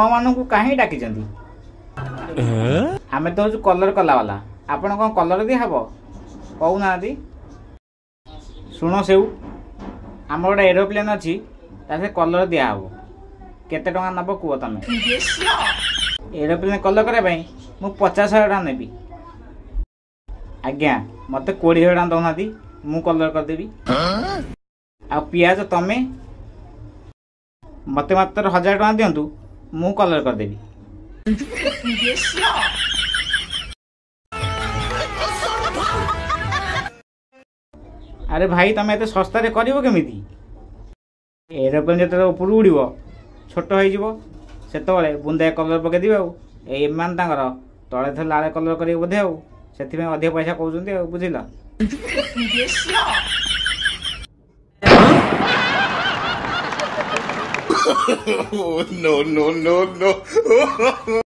मानू कहीं डाकी आम तो हूँ कलर कला वाला आपण कौन कलर दी हम कहूना शुण से आम गोटे एरोप्लेन अच्छी कलर दिहब केते टंका नब कह तुम एरोप्लेन कलर करने मु 50,000 टका नेबी आज्ञा मत 20,000 टका दौना मु कलर करदेवी आ पियाज तमे मत मात्र 1,000 टका दिंतु मु कलर करदेवी अरे भाई तमें एत सस्तार करमी एरोप्लेन जो ऊपर उड़ छोट हो से बुंदे कलर पकईदे एमान तले थे लाड़े कलर कर बोधे से अधिक पैसा कहते बुझल no.